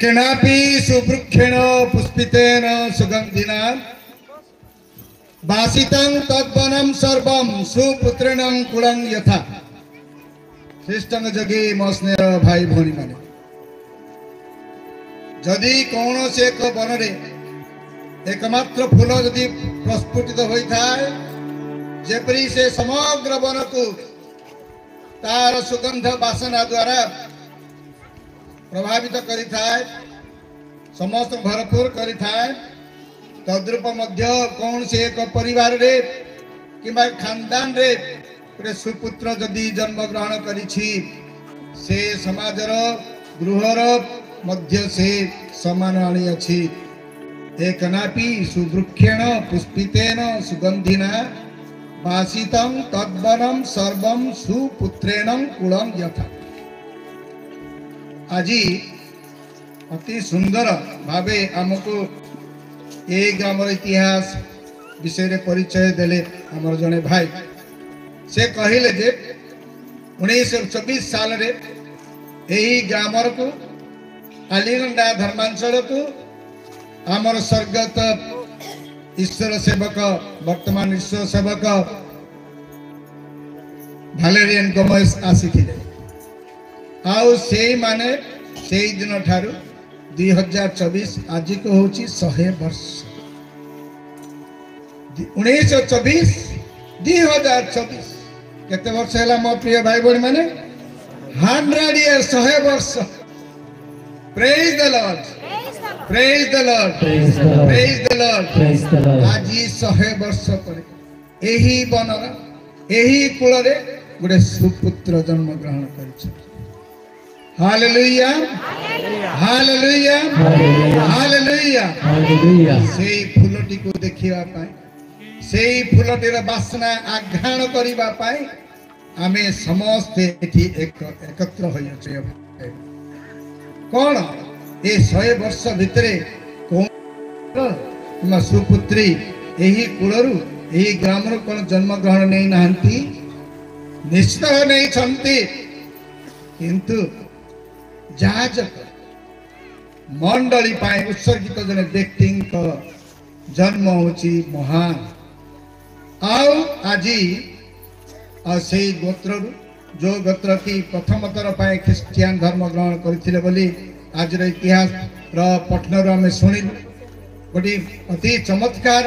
केनापि सुवृक्षेण पुष्पितेन सुगंधिना बासितं तद्वनं सर्वं सुपुत्रेण कुलं यथा। श्रेष्ठंग जगे मो स्नेह भाई भौणी माने जदि कौन से एक वन रे एकमात्र फूल जदि प्रस्फुटित होता है जेपरी से समग्र वन को तार सुगंध बासना द्वारा प्रभावित करिथा है समस्त भरपूर करिथा है तद्रूप मध्य कौन से एक परिवार रे किंबा खानदान रे गोटे सुपुत्र जदि जन्म ग्रहण करिछि से समाजर गृहर मध्य से समान आनी अछि। एकनापि सुवृक्षेण पुष्पितेन सुगंधिना बासितं तद्वनं सर्वं सुपुत्रेण कुलं यथा। आज अति सुंदर भावे आमको ए ग्रामर इतिहास विषय परिचय देले आमर जने भाई से कहले जे 1924 साल रे एही ग्रामर को आलीगंडा धर्मांचल को आमर स्वर्गत ईश्वर सेवक वर्तमान ईश्वर सेवक भालेरियन गोमेज आसीथिले आउ से माने से दिन ठारू 2024 आज को होची 100 वर्ष 1924 2024 केते वर्ष हैला मो प्रिय भाई बहन माने 100 इयर्स 100 वर्ष। Praise the Lord praise the Lord praise the Lord. आज 100 वर्ष परे एही बनर एही कुल रे गोटे सुपुत्र जन्म ग्रहण करिछ। Hallelujah hallelujah hallelujah hallelujah. सेई फूलटी को देखिबा पाई सेई फूलटीर बासना आघ्राण करिबा पाई आमे समस्त एठी एकत्र होइछे। कौन ए 100 वर्ष भितरे कौन सुपुत्री एही कुलरु एही ग्रामर कौन जन्म ग्रहण नहीं नाहंती निश्चित नहीं छंती किंतु जाजक मंडली पाए उत्सर्गित जने व्यक्ति जन्म होची महान आउ आजी से गोत्र जो गोत्र की प्रथम थर पाए ख्रिस्टियन धर्म ग्रहण करथिले बोली आज इतिहास पठन आम शुणिल गोटे अति चमत्कार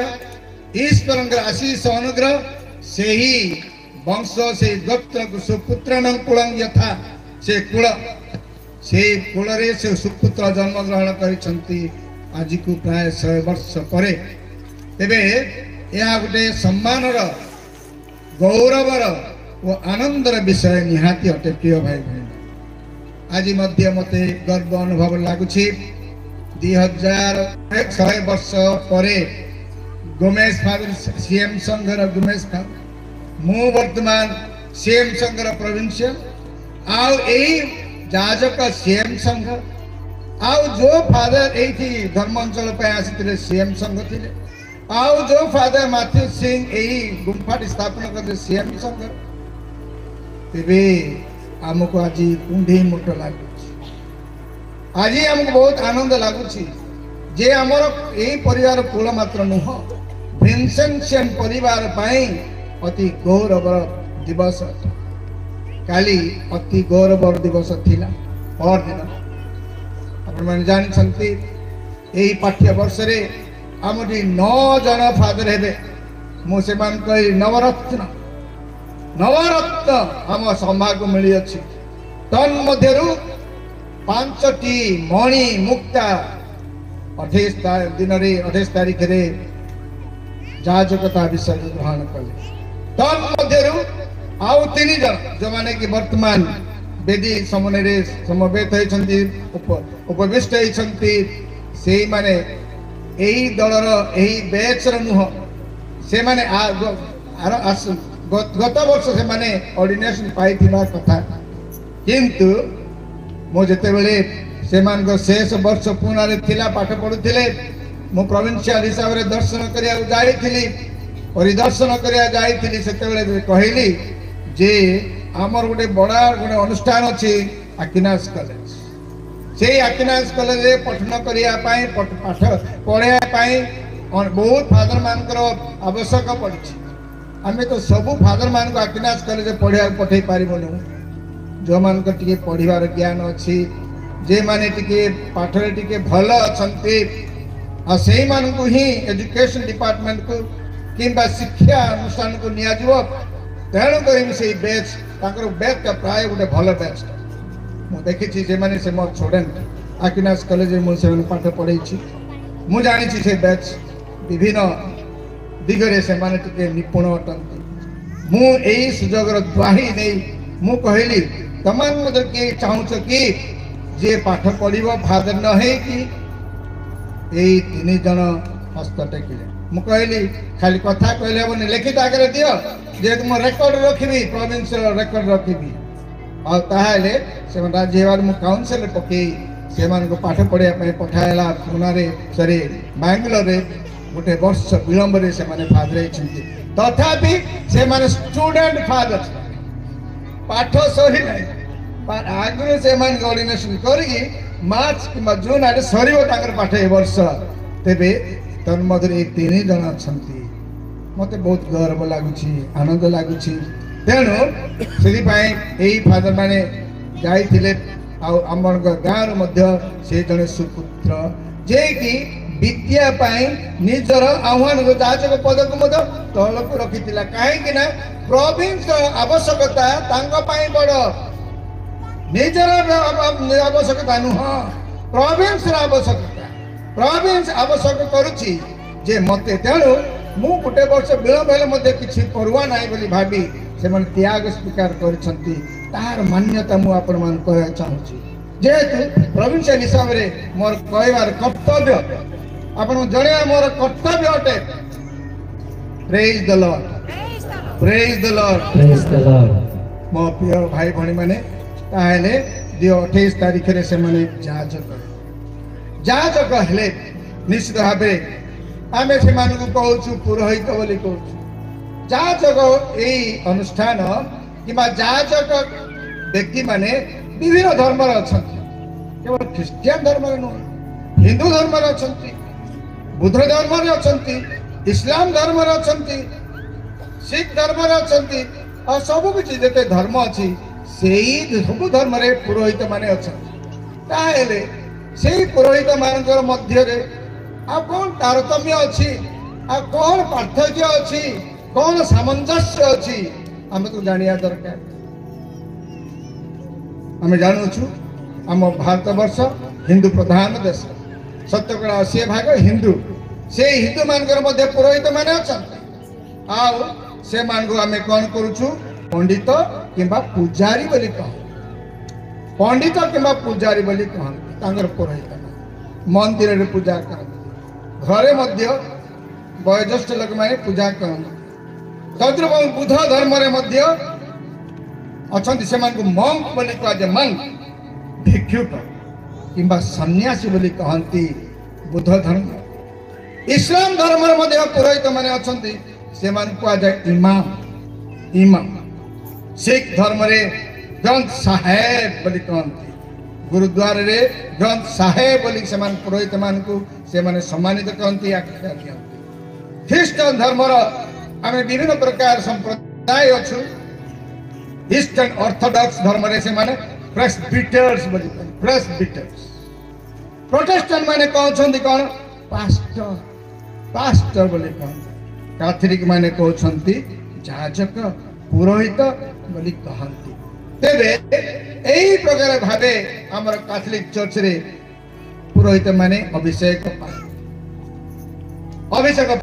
ईश्वर आशीष अनुग्रह से ही वंश से गोत्र सुपुत्र कुलं यथा से कुल से कुल से सुपुत्र जन्म ग्रहण करिसंती आज को प्राय 100 वर्ष परे तेबे यह गोटे सम्मानर गौरवर और आनंदर विषय निहाती अटे। प्रिय भाई बहन आज मध्य मते गर्व अनुभव लागुछि 2100 वर्ष परे गोमेज फादर सीएम संघर गोमेज फादर मु वर्तमान सीएम संघर प्रोविंशियल आउ एही जाजक सीएम संघ आउ जो फादर एठी धर्मांचल पे आसीथिले सीएम संघ थिले आउ जो फादर माथ्यू सिंह एही गुम्फाटी स्थापना करते सीएम संघ तेबे हमको आज कुंडी मुट लागुछि आज हमको बहुत आनंद लागुछि जे हमर एही परिवार कुल मात्र नुह विंसेंशियन परिवार पाई अति गौरव दिवस काली अति गौरव दिवस थिला और दिन अपन मन जानछंती एही पाठ्य वर्ष रे हमटी 9 जन फादर हेबे मो से मान कहि नवरत्न हम सभा को मिली अछि तन मध्यरु 5टी मणि मुक्ता 28 दिन रे 28 तारिख रे जाजकता विषय ग्रहण कले तन मध्यरु आउ 3 जन जो माने कि वर्तमान बेदी समने रे समवेत होइछंती उपविष्ट होइछंती सेही माने एही दलर एही बैचर नुह से माने गत वर्ष से माने ऑर्डिनेशन पाइथिबा कथा किंतु मो जते बेले से मान को शेष वर्ष पूर्ण रे थिला पाठ पढुथिले मो प्रोविंशियल हिसाब रे दर्शन करिया जाईथिली परिदर्शन करिया जाईथिली सेते बेले कहिली जे आमर गोटे बड़ा गोटे अनुष्ठान अच्छी आकिनास कॉलेज से आकिनास कॉलेज पठन करने पाठ पढ़ाई बहुत फादर मानकर आवश्यक पड़ी। आम तो सब फादर मान को आकिनास कॉलेज पढ़ा पठे पारूँ जो मान टे पढ़ार ज्ञान अच्छी जे माने टे पाठरे टे भल अच्छा से ही एजुकेशन डिपार्टमेंट को किंबा शिक्षा अनुष्ठान को नियाजिव तेणुक से बैच बैच का प्राय गोटे भल बैच मुझे देखी से मोर स्टूडेंट आकिनास कॉलेज मुझे पाठ पढ़े मुझे जानी से बैच विभिन्न दिगरे से निपुण अटंती मुझे सुजोग द्वाही नहीं मु कहली तुम किए चाहूच कि जे पाठ पढ़व फादर न है कि यही 3 जन हस्त टेकिले मु कहली खाली कथा कहले हेबनी लिखित आगे दियो जेहेतु मो रेकर्ड रखी प्रोविंस रेकर्ड रखी और ताहले से राजी हेबार मु काउंसिल पकई से पाठ पढ़ाई पठाला पुणे सरी बांगलोर गोटे वर्ष विलंब से फादर तथापि से स्टूडेंट फादर पाठ सरी ना आगु से ऑर्डिनेशन कर मार्च कि जून आड़े सर पाठ ए वर्ष तेरे तन्मध्य 3 जन अच्छा मत बहुत गर्व लगुच आनंद लगुच तेणु से फादर मैंने जाइए आम गाँव से जड़े सुपुत्र जे कि विद्या निजर आह्वान जाचक पद को तल को रखी कहीं प्रोविंस आवश्यकता बड़ निजर आवश्यकता नुह प्रोविंस प्रोविंस आवश्यक करुच्ची जे मते तेणु मु गोटे वर्ष विलंब हेले किसी पड़ुआ ना बोली भावी से त्याग स्वीकार कर मान्यता मुझे आपण मान कह चाहूँगी जेहेतु प्रोविंशियल हिसाब से मोर कहबार कर्तव्य आपण जड़े मोर कर्तव्य अटे। Praise the Lord praise the Lord praise the Lord. मो प्रिय भाई भणी माने ताहेले 28 तारीख रे से माने जाजक हेले निश्चित भाव आम से कहूँ पुरोहित बोली कहूँ जाजक यही अनुष्ठान कि जाजक व्यक्ति माने विभिन्न धर्म अच्छा केवल ख्रीस्टियान धर्म नुह हिंदू धर्म अच्छा बुद्ध धर्म अच्छा इस्लाम धर्म अच्छा सिख धर्म अच्छा और सब किसी जिते धर्म अच्छी से सब धर्म पुरोहित माने अच्छा से पुरोहित मान मध्य कौन तारतम्य अच्छी कौन पार्थक्य अच्छी कौन सामंजस्य अच्छी आम तो जानिया दरकार। आम जानूँ आम भारत वर्ष हिंदू प्रधान देश 80% हिंदू से हिंदू मान पुरोहित माने अच्छा से मान को आम कौन करुचु पंडित किंबा पूजारी बोली कह पंडित किंबा पूजारी बोली कहते पुरोहित मंदिर रे पूजा करते घरे मध्य वयोज्येष्ठ लोक मैंने पूजा करते तद्रुप बुद्ध धर्म अच्छा से मंक बोली कहुए मंक भिक्षुक किंबा सन्यासी बोली कहती बुद्ध धर्म इस्लाम धर्म पुरोहित माने अच्छा से कहुए इमाम इमाम सिख धर्म रे ग्रंथ साहेब बोली कहती गुरुद्वार रे ग्रंथ साहेब बोली से पुरोहित मान को से सम्मानित कहती आख्या दिखती। ख्रीष्टान धर्म आम विभिन्न प्रकार संप्रदाय अच्छु ईस्टर्न ऑर्थोडॉक्स धर्म रे से प्रेस्बिटर्स बोली प्रेस्बिटर्स प्रोटेस्टेंट माने कहउछन्ति कोन पास्टर पास्टर बोली कहते कैथोलिक माने कहउछन्ति जाजक पुरोहित बोली कहती। तेबे एही प्रकार भावे हमर कैथोलिक चर्च रे पुरोहित माने अभिषेक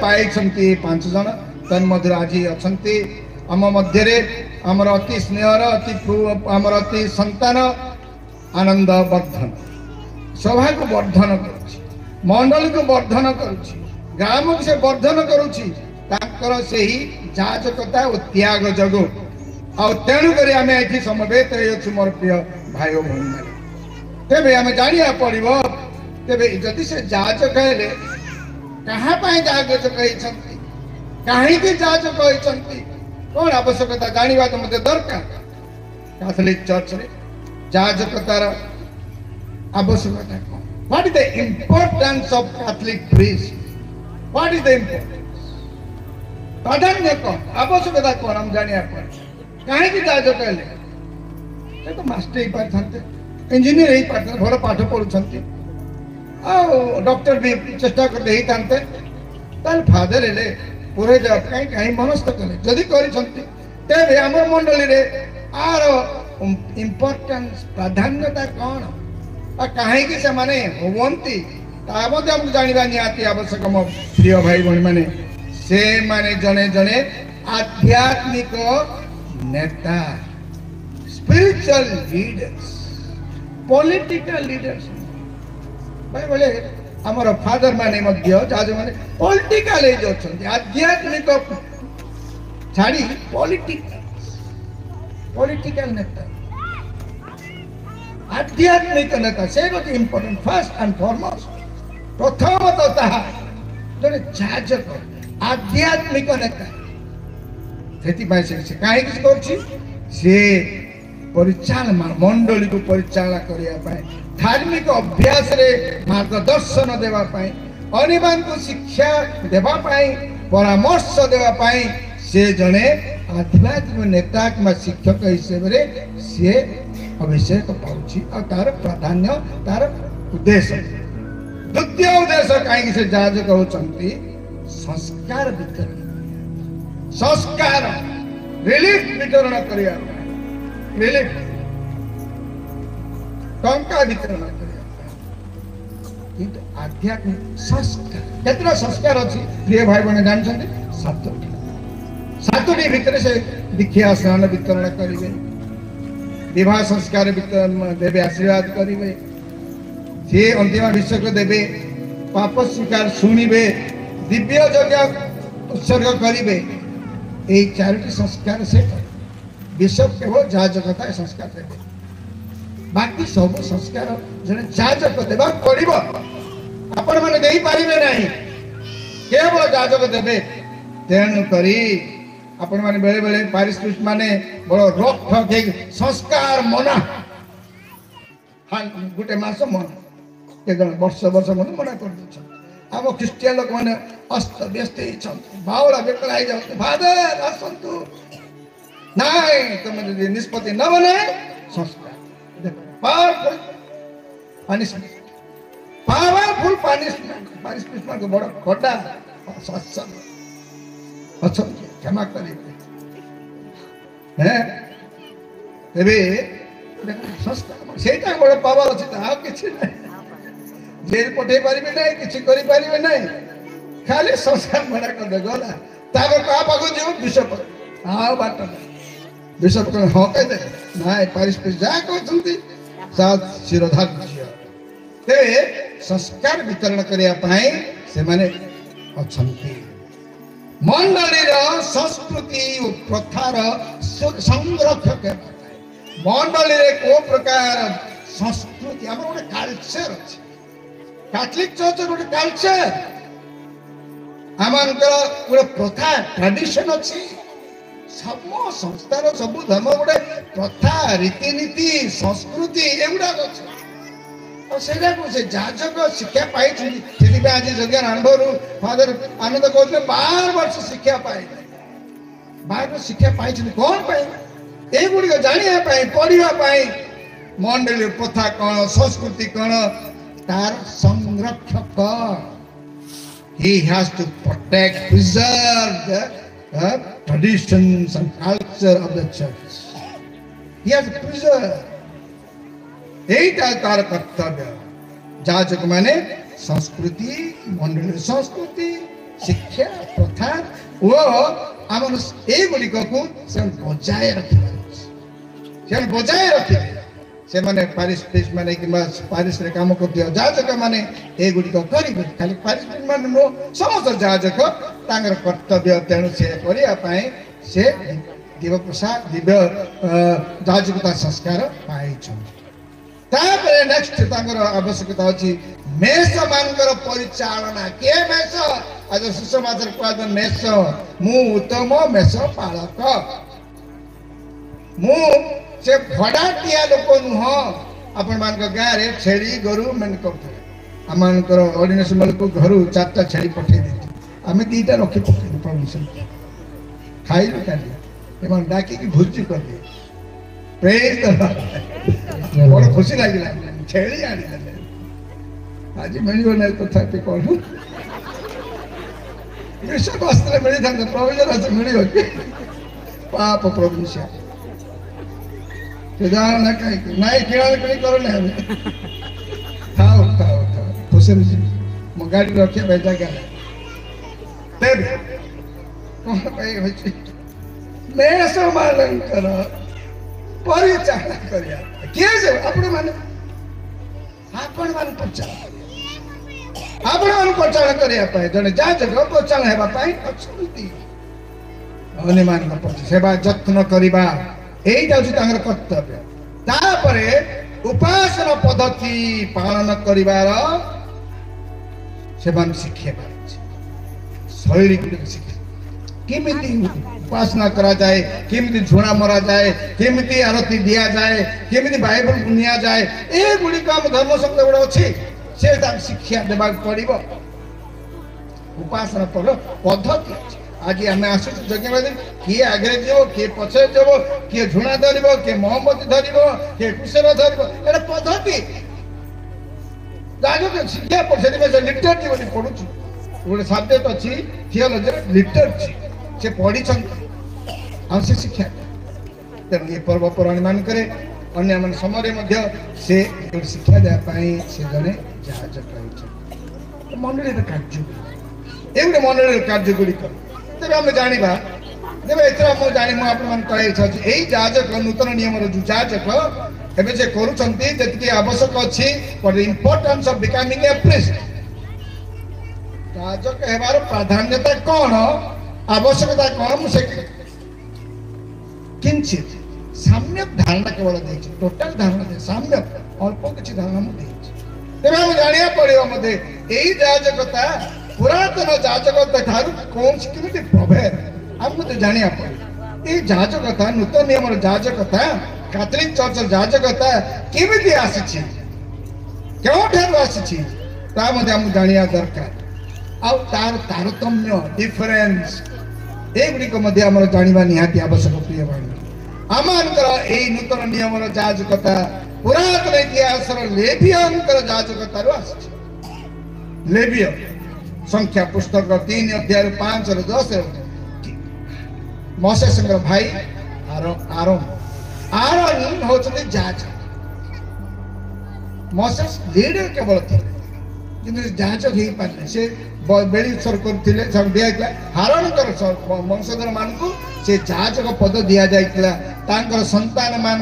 पाई 5 जन तन्मध्य आज अच्छा आम मध्य आमर अति स्नेहर आमर अति संतान आनंद वर्धन सभा को वर्धन मंडल को वर्धन ग्राम को से वर्धन करुच्ची जाजकता और त्याग जगो तेणुक आम ये समवेत मोर प्रिय भाई और भौणी मैंने तेरे आम जाना पड़ो तेरे जदि से जाजक हेले क्या जाजक कहीं जाजक कौन आवश्यकता जाना तो मत दरकार। कैथोलिक चर्च रे जाजकतार आवश्यकता कौन? What is the importance of Catholic priest? What is the importance? प्राधान्य कौन? आवश्यकता कौन? हम जानिए कहीं जाजक हेले तो मास्टर ही पारथांते, इंजीनियर ही पारथांते, भल पाठ पढ़ुछंती, आ डॉक्टर भी चेष्टा करते ही तांते, ताल फादर हेले पूरे जब कहीं मनस्थ कले जदि करिछंती तेबे हमर मंडली रे आर इंपोर्टेंस प्राधान्यता कौन आ कहीं कि से माने होवंती ता मध्ये हम जानिबा निहाती आवश्यक म प्रिय भाई बहन माने से माने जने जने आध्यात्मिक नेता, स्पिरिचुअल लीडर्स, पॉलिटिकल लीडर्स भाई बोले हमर फादर माने मध्य जाज माने पॉलिटिकल एज अछंती आध्यात्मिक छाड़ी पॉलिटिकल नेता आध्यात्मिक नेता से गोटे इंपोर्टेंट फर्स्ट एंड फॉरमोस्ट प्रथमतः जने जाजक आध्यात्मिक नेता ସେଥିପାଇଁ ସେ କାହିଁକି କରୁଛି ସେ ପରିଚାଳନା ମଣ୍ଡଳୀକୁ ପରିଚାଳନା କରିବା ପାଇଁ धार्मिक अभ्यास रे मार्गदर्शन देवा पाई अन्यମାନଙ୍କୁ शिक्षा देवा पाई परामर्श देवा पाई से जने आध्यात्मिक नेता किंवा शिक्षक हिसाब रे से अभिषेक पाउछि और तार प्राधान्य तार उद्देश्य द्वितीय उद्देश्य काहे से जाजक होचंती संस्कार वितरण संस्कार रिलीफ वितरण करिया रिलीफ टंका वितरण करिया किंतु आध्यात्मिक संस्कार केतना संस्कार अछि प्रिय भाई बहन जानछन्ते सातोटी भितर से दीक्षा स्नान वितरण करिवे विवाह संस्कार वितरण देवे आशीर्वाद करिवे जे अंतिम अभिषेक देवे पाप स्वीकार सुनिवे दिव्य यज्ञ उत्सर्ग करिवे ए चारोटी संस्कार से बिशप केवल जाजकता संस्कार देवे बाकी सब संस्कार जने जाजक देवा पड़िबो आपण माने देई पारिबे नाही केवल जाजक देवे तेणु करी आपण माने बेले बेले पारिस्थित माने बड़ रोक ठोक संस्कार मना हां गुटे मास मन के जन वर्ष वर्ष मन मना कर दछ आम ख्रिस्टियन लोक माने अस्त व्यस्त बावला बेकल आई जाओ फादर आसंतु नाई तुम निष्पत्ति न बने संस्कार पावरफुल पनिशमेंट बड़ खड़ा अच्छा क्षमा करी संस्कार से बड़ पावर अच्छी जेल पठे पारे ना कि खाली संस्कार मना कर गला क्या पाक जीव बिशप हाँ बाट बिशप हाँ कहते ना पारिश जा कहते शिरोधार्य तेरे संस्कार वितरण करने से माने अच्छी मंडली संस्कृति और प्रथार संरक्षक मंडली को प्रकार संस्कृति आम गोटे कल्चर अच्छे कैथोलिक चर्च गोटे कल्चर आम गोटे प्रथा ट्रेडिशन अच्छी सब संस्थार सब धर्म गोटे प्रथा रीतिनीति संस्कृति एगुड़ा अच्छे से जाजक शिक्षा पाई आज जगह आरंभ फादर आनंद कहते 12 वर्ष शिक्षा पाए 12 वर्ष शिक्षा पाई कौन पाई एगुड़ी जानापी पढ़ाई मंडली प्रथा कौन संस्कृति कौन तार संरक्षक he has to protect preserve the traditions and culture of the church he has to preserve तार कर्तव्य जाजक माने संस्कृति मंडली संस्कृति शिक्षा प्रथा वो आम एगुड़िक को बजाय रखे से माने पारिश माने कि पारिश रे काम कर जाजक माने एगुड़िक करेंगे खाली पारिश मान नो समस्त जाजक तांगर कर्तव्य तेणु से करने से दिव्य प्रसाद दिव्य जाजकता संस्कार पाई नेक्स्ट आवश्यकता अच्छी मेष मानकर परिचालना के मेष आज सुसमाचार कहते मेष मु उत्तम मेष पालक मु से भड़ाटिया लोक नुह आपण मान गाँव रे छेली गोरु मन करते आम ऑर्डिनेशन बेलू घर 4टा छेली पठे आम 2टा रखी पकड़ परमिशन खाइलु काली डाक भोजी कर प्रेज बड़ खुशी लगे छेली आनी आज मिल ना तथापि कौन विश्व अस्त्र मिली था प्रोविजन अच्छे मिल पाप प्रभु से ना कहीं ना किणा करो ना थाओ थाओ थाओ खुशी मो गाड़ी रखे बेचा क्या कौन पाई मैं समालन कर परिचालन करिया किए से अपने माने आपण मान परिचालन आपण मान परिचालन करिया पाए जने जा जगह परिचालन हेबा पाई अछुती अन्य मान प्रति सेवा यत्न करिबा एई जाउछि तांगर कर्तव्य तापरे उपासना पद्धति पालन करिवार सेवन शिखेबा शैली शिखे केमिति उपासना करा जाए केमिति झुणा मरा जाए केमिति आरती दिया जाए केमिति बाइबल बुनिया जाए ए गुडी काम धर्म शब्द गुड अछि से ता शिक्षा देबा पड़िबो उपासना पर पद्धति अछि आज आम आसु यज्ञ किए आगे जीव किए पछे जीव किए झुणा धरब किए मोहम्मती धरब किए कुशल धरब एटा पद्धति शिक्षा पढ़े लिटरेचर बोली पढ़ु गोटे सब्जेक्ट अच्छी थियोलॉजी लिटरेचर से पढ़ी से शिक्षा तेणु ये पर्वपर्वाणी मान अन्य मान समय से शिक्षा देवाई से जड़े जहाज मंडली कार्य ये मंडली कार्य गुड़िक तेज आम जाना तेज एथर मुझे जानी मुझे यही जहाजक नूतन नियम जो जहाजक एवं से करुँच आवश्यक अच्छी importance of becoming a priest जहाजक हेबार प्राधान्यता कौन आवश्यकता कौन मुझे किंचित साम्यक धारणा केवल देछि टोटल धारणा दे साम्यक अल्प किछि धारणा मु देछि तेरे हम जानिया पड़ियो मते एही जाजकता पुरातन जाजकता ठारू कोन किमिति प्रभेद हम मते जानिया पड़ियो एही जाजकता नूतन नियमर जाजकता कैथोलिक चर्च जाजकता किमिति आसीछि केउ ठारू आसीछि ता मते हम जानिया दरकार आ तार तारतम्य डिफरेंस एगुड़िक जाना निहाती आवश्यक प्रिय भाई आमर यही नूतन नियम जाजकता पुरातन इतिहास लेवियंकर जाजकता लेविय संख्या पुस्तक 3 अध्याय 5 और 10 मोसेस भाई आरोन होचते जाजक मोसेस लीडर केवल थे किंतु जाजक हो पारे से बेड़ी सर करथिले सब दिया हारण वंशधर मान को से जहाजक पद दि जाता संतान मान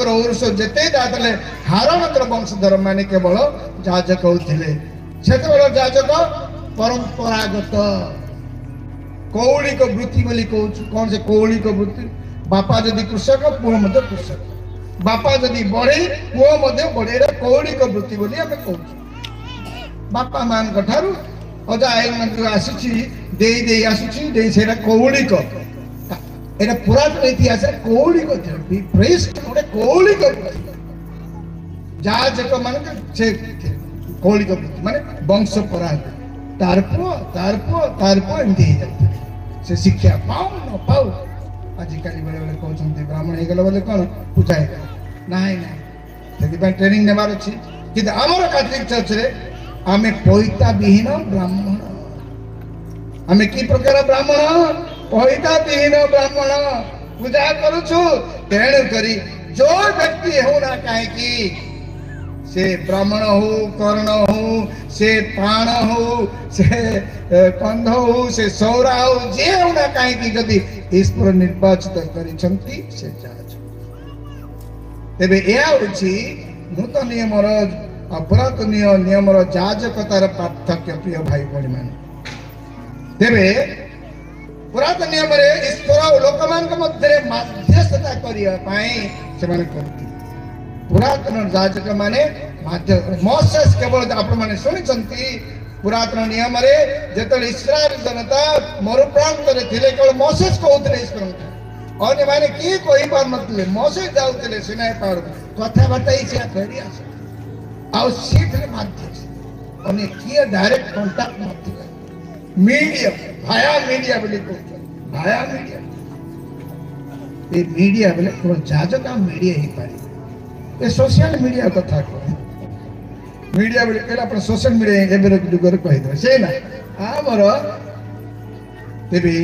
औरस जिते जाते हारण वंशधर मान केवल जहाजक होते से जहाजक परंपरागत कौलिक वृत्ति बोली कहूँ कौन से कौलिक वृत्ति बापा जदि कृषक पुओ कृषक बापा जदि बढ़े पुओ बढ़े कौलिक वृत्ति बोली आम कहूँ बापा मान ठारू अजा आसुची से कौलिक एटा पुरातन इतिहास कौलिक गोटे कौलिक जाजक मान से कौलिक माने वंश परा तार पुओ एमती से शिक्षा पाऊ न पाऊ आजिकल बेले बेले कहते ब्राह्मण हो गला बोले कौन पूजा ना ना ट्रेनिंग नेबार अच्छी कि आमर कैथोलिक चर्च रे आमे पैता विहीन ब्राह्मण आमे की प्रकार ब्राह्मण पैता विहीन ब्राह्मण पूजा करूछु तेणु करी जो व्यक्ति हो ना कहीं से ब्राह्मण हो कर्ण हो से प्राण हो से कंध हो से सौरा हो जे हो ना कहीं जदि ईश्वर निर्वाचित करिसंती से जाज तेबे या होछि नूतन नियमर पुरातन नियम जाजकतार पार्थक्य प्रिय भाई भाई मान तेरे पुरातन नियम ईश्वर और लोक मध्य मध्यस्थता करने पुरातन जाजक माने मोसेस केवल आपण शुणी पुरातन नियम जो इस्राएल जनता मरुप्रांत केवल मोसेस कहते ईश्वर ଅନ୍ୟମାନେ କିଏ କହିପାରୁନଥିଲେ ମୋ ସହିତ ଯାଉଥିଲେ ସିନାଇ ପାହାଡ଼ କଥାବାର୍ତ୍ତା ହେଇ ସେ ଫେରି ଆସ ଆଉ ସେଇଥିରେ ବାଧ୍ୟ ଅନ୍ୟ କିଏ ଡାଇରେକ୍ଟ କଣ୍ଟାକ୍ଟ ନଥିଲା ମିଡିଆ ଭାୟା ମିଡିଆ ବୋଲି କହୁଛନ୍ତି ଭାୟା ମିଡିଆ ଏ ମିଡିଆ ବୋଲେ କେବଳ ଯାଜକ ମିଡିଆ ହେଇପାରିବ ଏ ସୋସିଆଲ ମିଡିଆ କଥା କହ ମିଡିଆ ବୋଲି କହିଲେ ଆପଣ ସୋସିଆଲ ମିଡିଆ ଏବେ ଯୁଗରେ କହିଦେବେ ସେ ନା ଆମର ତେବେ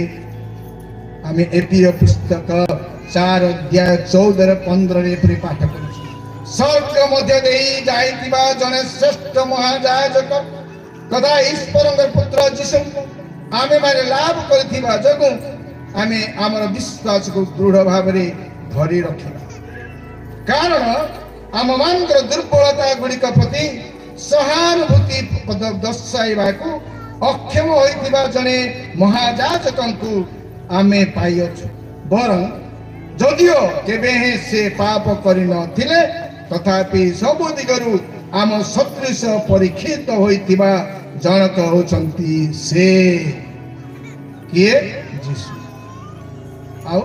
ଆମେ ଏପିଓ ପୁସ୍ତକ 4 ଅଧ୍ୟାୟ 14-15 ଏପରି ପାଠ କରୁଛୁ ସ୍ୱର୍ଗ ମଧ୍ୟ ଦେଇ ଯାଇଥିବା ଜଣେ ଶ୍ରେଷ୍ଠ ମହାଯାଜକ ତଥା ଈଶ୍ୱରଙ୍କ ପୁତ୍ର ଯୀଶୁଙ୍କୁ ଆମେମାନେ ଲାଭ କରିଥିବା ଯୋଗୁଁ ଆମେ ଆମର ବିଶ୍ୱାସକୁ ଦୃଢ଼ ଭାବରେ ଧରି ରଖିବା କାରଣ ଆମମାନଙ୍କର ଦୁର୍ବଳତା ଗୁଡ଼ିକ ପ୍ରତି ସହାନୁଭୂତି ଦର୍ଶାଇବାକୁ ଅକ୍ଷମ ହୋଇଥିବା ଜଣେ ମହାଯାଜକଙ୍କୁ ଆମେ ପାଇଅଛୁ ବରଂ ଯଦିଓ କେବେ ସେ ପାପ କରିନଥିଲେ ତଥାପି ସବୁ ଦିଗରୁ ଆମ ସଦୃଶ ପରୀକ୍ଷିତ ହୋଇଥିବା ଜଣକ ହେଉଛନ୍ତି ସେ କିଏ ଯୀଶୁ ଆଉ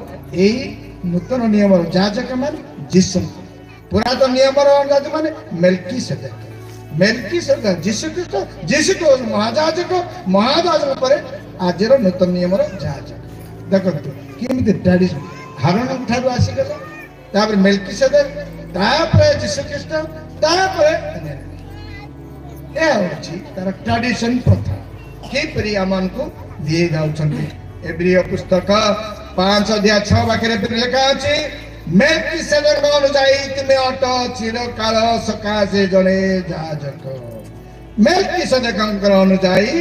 ଏହି ନୂତନ ନିୟମର ଯାଜକ ମାନେ ଯୀଶୁ ପୁରାତନ ନିୟମର ଯାଜକ ମାନେ ମେଲକିସେଦେକ ଯୀଶୁ ମହାଯାଜକ ପରେ ଆଜିର ନୂତନ ନିୟମର ଯାଜକ ଦେଖନ୍ତୁ କେମିତି ଟ୍ରାଡିସନ ହାରଣ ଠାରୁ ଆସିଗଲା ତାପରେ ମେଲକିସେଦେକ ତାପରେ ଯୀଶୁ ଖ୍ରୀଷ୍ଟ ତାପରେ ଏହା ହେଉଛି ତାର ଟ୍ରାଡିସନ ପ୍ରଥା କିପରି ଆମମାନଙ୍କୁ ଦିଏ ଯାଉଛନ୍ତି ଏବ୍ରିୟ ପୁସ୍ତକ 5:6 ଲେଖା ଅଛି ମେଲକିସେଦେକ ଅନୁଯାୟୀ ତୁମେ ଅଟ ଚିରକାଳ ସକାଶେ ଜଣେ ଯାଜକ ମେଲକିସେଦେକଙ୍କର ଅନୁଯାୟୀ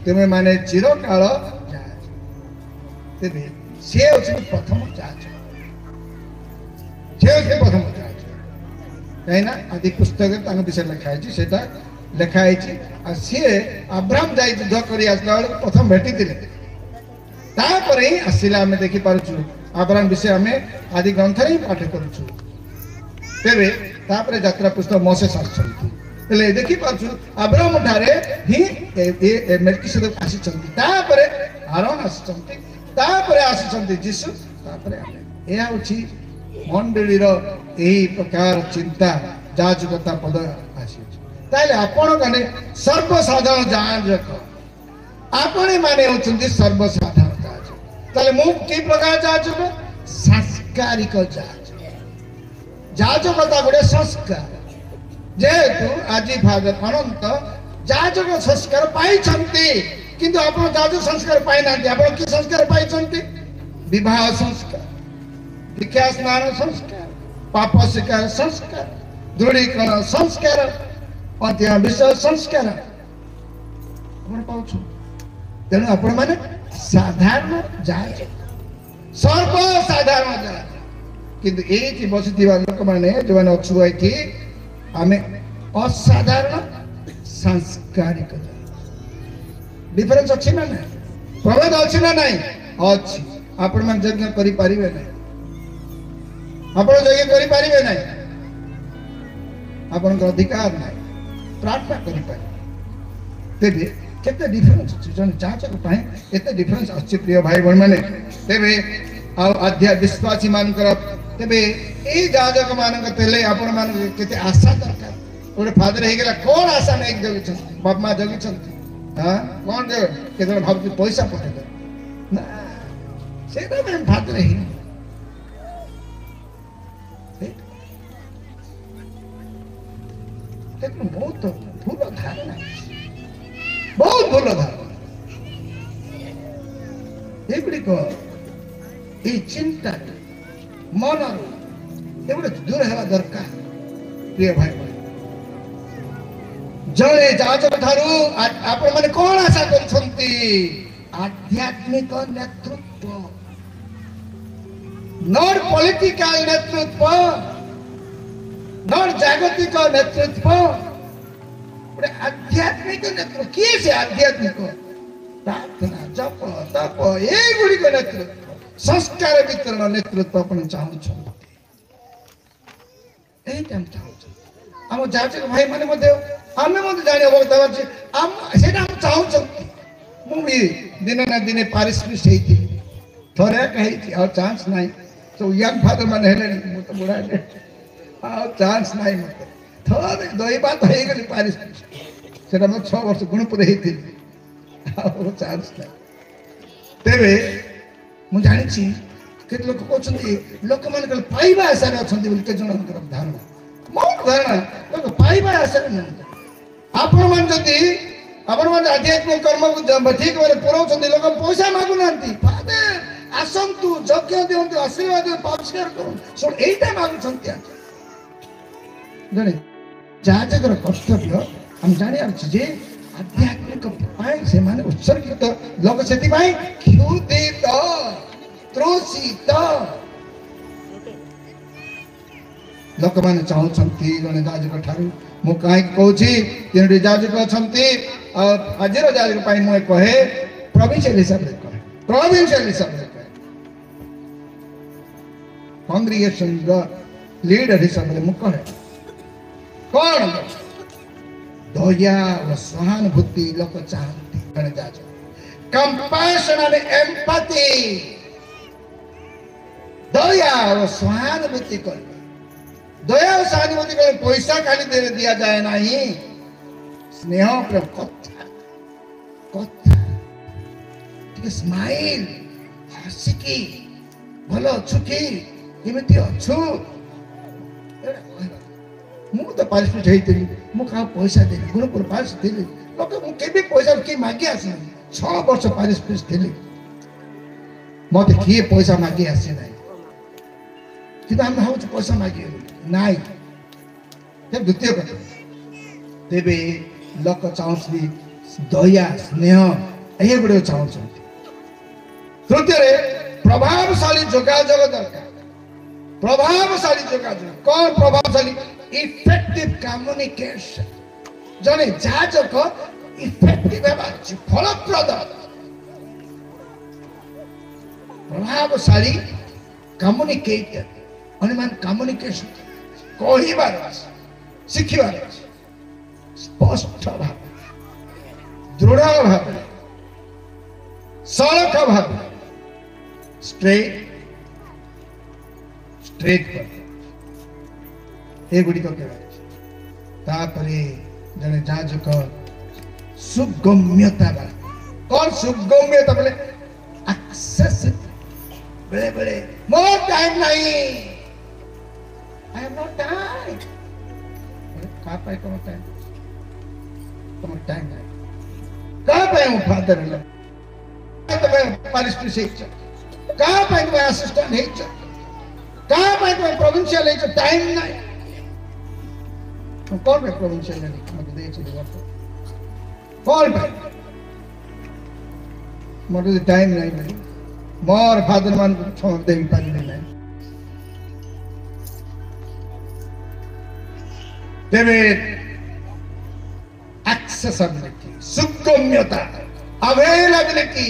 ତୁମେ ମାନେ ଚିରକାଳ ଯାଜକ ତେବେ ସେ ହେଉଛନ୍ତି ପ୍ରଥମ ଯାଜକ କାହିଁକି ନା ଆଦି ପୁସ୍ତକରେ ତାଙ୍କ ବିଷୟରେ ଲେଖା ହେଇଛି ସେଟା ଲେଖା ହେଇଛି ଆଉ ସିଏ ଆବ୍ରାହମ ଯାଇ ଯୁଦ୍ଧ କରି ଆସିଲା ବେଳକୁ ପ୍ରଥମ ଭେଟିଥିଲେ ତାପରେ ହିଁ ଆସିଲା ଆମେ ଦେଖିପାରୁଛୁ ଆବ୍ରାହମ ବିଷୟ ଆମେ ଆଦି ଗ୍ରନ୍ଥରେ ହିଁ ପାଠ କରୁଛୁ ତେବେ ତାପରେ ଯାତ୍ରା ପୁସ୍ତକ ମୋସେସ ଆସିଛନ୍ତି ହେଲେ ଦେଖିପାରୁଛୁ ଆବ୍ରାହମ ଠାରେ ହିଁ ମେଲକିସେଦେକ ଆସିଛନ୍ତି ତାପରେ ଆରୋନ ଆସିଛନ୍ତି ତାପରେ ଆସିଛନ୍ତି ଯୀଶୁ ତାପରେ ଆମେ ଏହା ହେଉଛି ମଣ୍ଡଳୀର ଏହି ପ୍ରକାର ଚିନ୍ତା ଯାଜକତା ପଦ ଆସିଅଛି ତାହେଲେ ଆପଣ ମାନେ ସର୍ବସାଧାରଣ ଯାଜକ ଆପଣ ମାନେ ହେଉଛନ୍ତି ସର୍ବସାଧାରଣ ଯାଜକ ତାହେଲେ ମୁଁ କି ପ୍ରକାର ଯାଜକ ସାଂସ୍କାରିକ ଯାଜକତା ଗୋଟେ ସଂସ୍କାର ଯେହେତୁ ଆଜି ଫାଦର ଅନନ୍ତ ଯାଜକ ସଂସ୍କାର ପାଇଛନ୍ତି କିନ୍ତୁ ଆପଣ ଯାଜକ ସଂସ୍କାର ପାଇନାହାନ୍ତି ଆପଣ କି ସଂସ୍କାର ପାଇଛନ୍ତି ବିବାହ ସଂସ୍କାର ଦୀକ୍ଷା ସ୍ନାନ ସଂସ୍କାର ପାପ ସ୍ୱୀକାର ସଂସ୍କାର ଦୃଢ଼ୀକରଣ ସଂସ୍କାର ଅନ୍ତିମ ବିଷୟ ସଂସ୍କାର ଆପଣ ପାଉଛନ୍ତି ତେଣୁ ଆପଣ ମାନେ ସାଧାରଣ ଯାଜକ ସର୍ବସାଧାରଣ ଯାଜକ କିନ୍ତୁ ଏଇଠି ବସିଥିବା ଲୋକମାନେ ଯେଉଁମାନେ ଅଛୁ ଏଠି ଆମେ ଅସାଧାରଣ ସାଂସ୍କାରିକ ଡିଫରେନ୍ସ ଅଛି ନା ନାହିଁ ପ୍ରଭେଦ ଅଛି ନା ନାହିଁ ଅଛି ଆପଣମାନେ ଯଜ୍ଞ କରିପାରିବେ ନାହିଁ ଆପଣ ଯଜ୍ଞ କରିପାରିବେ ନାହିଁ ଆପଣଙ୍କ ଅଧିକାର ନାହିଁ ପ୍ରାର୍ଥନା କରିପାରିବେ ତେବେ କେତେ ଡିଫରେନ୍ସ ଅଛି ଜଣେ ଯାଜକ ପାଇଁ ଏତେ ଡିଫରେନ୍ସ ଅଛି ପ୍ରିୟ ଭାଇ ଭଉଣୀମାନେ ତେବେ ଆଉ ବିଶ୍ୱାସୀ ମାନଙ୍କର ତେବେ ଏଇ ଯାଜକ ମାନଙ୍କ ଥିଲେ ଆପଣ ମାନଙ୍କୁ କେତେ ଆଶା ଦରକାର ଗୋଟେ ଫାଦର ହେଇଗଲା କଣ ଆଶା ନେଇକି ଜଗିଛନ୍ତି ବାପା ମା ଜଗିଛନ୍ତି ହଁ କଣ କେତେବେଳେ ଭାବୁଛି ପଇସା ପଠେଇଦେବେ ନା ସେଇଟା ପାଇଁ ଫାଦର ହେଇନି ବହୁତ ଭୁଲ ଧାରଣା ବହୁତ ଭୁଲ ଧାରଣା ଏଗୁଡିକ এই চিন্তা মনରୁ ଏଗୁଡେ ଦୂର ହେବା ଦରକାର ପ୍ରିୟ ଭାଇ ଜଣେ ଯାଜକ ଠାରୁ ଆପଣ ମାନେ କଣ ଆଶା କରୁଛନ୍ତି ଆଧ୍ୟାତ୍ମିକ ନେତୃତ୍ୱ ନଟ୍ ପଲିଟିକାଲ ନେତୃତ୍ୱ ନଟ୍ ଜାଗତିକ ନେତୃତ୍ୱ ଗୋଟେ ଆଧ୍ୟାତ୍ମିକ ନେତୃତ୍ୱ କିଏ ସେ ଆଧ୍ୟାତ୍ମିକ ପ୍ରାର୍ଥନା ଜପ ତପ ଏଇଗୁଡିକ ନେତୃତ୍ୱ ସଂସ୍କାର ବିତରଣ ନେତୃତ୍ୱ ଆପଣ ଚାହୁଁଛନ୍ତି ଏଇଟା ଆମେ ଚାହୁଁଛୁ ଆମ ଯାଜକ ଭାଇ ମାନେ ମଧ୍ୟ ଆମେ ମଧ୍ୟ ଜାଣିବାକୁ ସେଇଟା ଆମେ ଚାହୁଁଛନ୍ତି ମୁଁ ବି ଦିନେ ନା ଦିନେ ପାରିଶ୍ରମିକ ହେଇଥିଲି ଥରେ ହେଇଛି ଆଉ ଚାନ୍ସ ନାହିଁ ସବୁ ୟଙ୍ଗ ଫାଦର ମାନେ ହେଲେଣି, ମୁଁ ତ ବୁଢ଼ା ହେଲେ ଆଉ ଚାନ୍ସ ନାହିଁ ମୋତେ। ଥରେ ଦହି ଭାତ ହେଇଗଲି ପାରିଶ, ସେଟା ମୁଁ 6 ବର୍ଷ ଗୁଣପୁରରେ ହେଇଥିଲି, ଆଉ ଚାନ୍ସ ନାହିଁ। ତେବେ ମୁଁ ଜାଣିଛି କେତେ ଲୋକ କହୁଛନ୍ତି ଲୋକମାନେ କହିଲେ ପାଇବା ଆଶାରେ ଅଛନ୍ତି ବୋଲି କେତେ ଜଣଙ୍କର ଧାରଣା। ମୋର ଧାରଣା ଲୋକ ପାଇବା ଆଶାରେ ନୁହନ୍ତି। ଆପଣମାନେ ଯଦି ଆପଣମାନେ ଆଧ୍ୟାତ୍ମିକ କର୍ମକୁ ଠିକ ଭାବରେ ପୁରଉଛନ୍ତି, ଲୋକ ପଇସା ମାଗୁନାହାନ୍ତି, ଫାଦର ଆସନ୍ତୁ ଯଜ୍ଞ ଦିଅନ୍ତୁ ଆଶୀର୍ବାଦ ପରିଷ୍କାର କରନ୍ତୁ, ଶୁଣ ଏଇଟା ମାଗୁଛନ୍ତି। ଜଣେ ଯାଜକର କର୍ତ୍ତବ୍ୟ ଆମେ ଜାଣିବାର ଅଛି ଯେ ଆଧ୍ୟାତ୍ମିକ ପାଇଁ ସେମାନେ ଉତ୍ସର୍ଗିତ ଲୋକ, ସେଥିପାଇଁ କ୍ଷୁଧିତ ତ୍ରୁଷିତ ଲୋକମାନେ ଚାହୁଁଛନ୍ତି ଜଣେ ଯାଜକ ଠାରୁ। ମୁଁ କାହିଁକି କହୁଛି 3ଟି ଯାଜକ ଅଛନ୍ତି, ଆଉ ଆଜିର ଯାଜକ ପାଇଁ ମୁଁ କହେ ପ୍ରୋଭିନ୍ସିଆଲ ହିସାବରେ କହେ, ପ୍ରୋଭିନ୍ସିଆଲ ହିସାବରେ କହେ, କଂଗ୍ରିଗେସନର ଲିଡର ହିସାବରେ ମୁଁ କହେ କଣ ଦୟା ଓ ସହାନୁଭୂତି ଲୋକ ଚାହାନ୍ତି ଜଣେ ଯାଜକ। କମ୍ପାସନ ଆଣ୍ଡ ଏମ୍ପାଥି, ଦୟା ଓ ସହାନୁଭୂତି କରିବେ। ଦୟା ଓ ସହାନୁଭୂତି କଲେ ପଇସା ଖାଲି ଦିଆଯାଏ ନାହିଁ, ସ୍ନେହ ପ୍ରେମ, କଥା କଥା ଟିକେ ସ୍ମାଇଲ, ହସିକି ଭଲ ଅଛୁ କି, କେମିତି ଅଛୁ। ମୁଁ ତ ପାରିଶୁଦ୍ଧ ହେଇଥିଲି, ମୁଁ କାହାକୁ ପଇସା ଦେଲି, ଗୁଣପୁର ପାରିଶ ଥିଲି, ଲୋକ ମୁଁ କେବେ ପଇସା କିଏ ମାଗି ଆସିନି। 6 ବର୍ଷ ପାରିଶ ଥିଲି, ମତେ କିଏ ପଇସା ମାଗି ଆସି ନାହିଁ। କିନ୍ତୁ ଆମେ ଭାବୁଛୁ ପଇସା ମାଗିବେ ନାଇଁ। ଦ୍ୱିତୀୟ କଥା, ତେବେ ଲୋକ ଚାହୁଁଛନ୍ତି ଦୟା ସ୍ନେହ, ଏଗୁଡିକ ଚାହୁଁଛନ୍ତି। ତୃତୀୟରେ ପ୍ରଭାବଶାଳୀ ଯୋଗାଯୋଗ ଦରକାର। ପ୍ରଭାବଶାଳୀ ଯୋଗାଯୋଗ କଣ? ପ୍ରଭାବଶାଳୀ ଇଫେକ୍ଟିଭ କମ୍ୟୁନିକେସନ। ଜଣେ ଯାଜକ ଇଫେକ୍ଟିଭ ହେବା ଅଛି, ଫଳପ୍ରଦ, ପ୍ରଭାବଶାଳୀ କମ୍ୟୁନିକେଟର। ଅନ୍ୟମାନେ କମ୍ୟୁନିକେସନ କହିବାର ଅଛି, ଶିଖିବାର ଅଛି, ସ୍ପଷ୍ଟ ଭାବେ, ଦୃଢ ଭାବେ, ସଳଖ ଭାବେ, ଷ୍ଟ୍ରେଟ୍ ଏଗୁଡିକ କେବଳ। ତାପରେ ଜଣେ ଯାଜକ ସୁଗମ୍ୟତା, କଣ ସୁଗମ୍ୟତା ବୋଲେ ଆକ୍ସେସ। ବେଳେ ବେଳେ ମୋର ଟାଇମ ନାହିଁ, I have no time. कहाँ पाए कौन टाइम? कौन टाइम है? कहाँ पाए हूँ फादर है? तो मैं पारिस्टी से ही चल। कहाँ पाए तो मैं असिस्टेंट ही चल। कहाँ पाए तो मैं प्रोविंशियल ही चल। टाइम नहीं। कौन पे प्रोविंशियल नहीं? मुझे देख चुके बात। कौन पे? मुझे टाइम नहीं मिली। मोर फादर मान को छोड़ दे भी पानी नहीं। तेरे एक्सेसिबिलिटी, सुगम्यता, अवेलेबिलिटी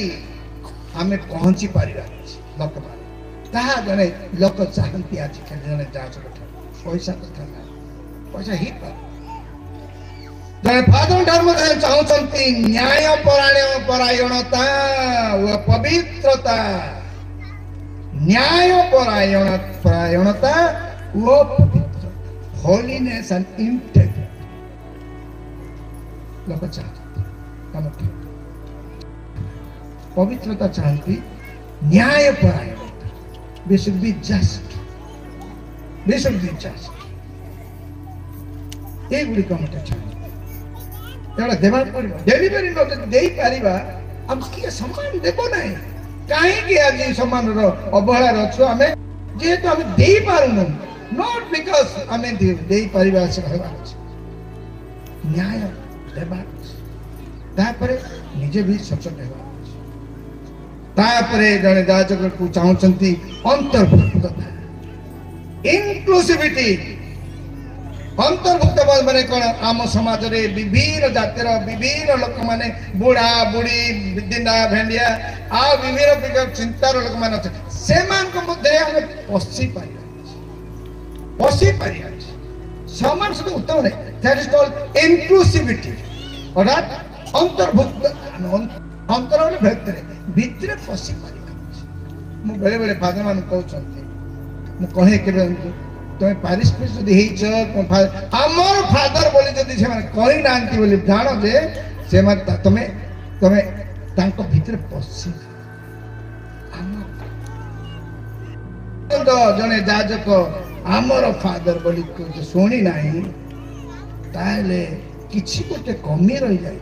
हमें पहुंची पारिबा लोक माने ताहा जने लोक चाहंती आज के जने जाजक पैसा कथा ना पैसा ही पर जने फादर धर्म जने चाहउछंती न्याय परायणता व पवित्रता, न्याय परायणता व holiness and integrity लोग चाहते, पवित्रता चाहती, न्याय परायणता, we should be just, we should be just, ये गुड़ी का मत चाहते, यार देवाल पर डेलीवरी लोग देई पारिबा, हम किए सम्मान देबो नहीं, काहे कि आज सम्मान रो अबहला रछो हमें जे तो हम देई पारुनु, not because हमें देई परिवार से भगवान न्याय देवार तापरे निजे भी सचेत हेबार तापरे जने जाजक को चाहउछंती अंतर्भुक्तता, इनक्लूसिविटी। अंतर्भुक्त माने कोन? आम समाज रे विभिन्न जातिर विभिन्न लोक माने बुढ़ा बुढ़ी दिना भेंडिया आ विभिन्न प्रकार चिंतार लोक माने से मान को मध्य हम पसी पाई समान से उत्तम नहीं। That is called inclusivity. अर्थात अंतर्भुक्त अंतर भीतर पशि पार। मु बेले बेले फादर मान कहते कहे के तुम पारिस्पे जदि आमर फादर बोली जदि से कही ना बोली जान जे से तुम्हें तुम्हें भितर पशि जने जाजक आमर फादर बोली शुणी ना ताले किछि गोटे कमी रही जाए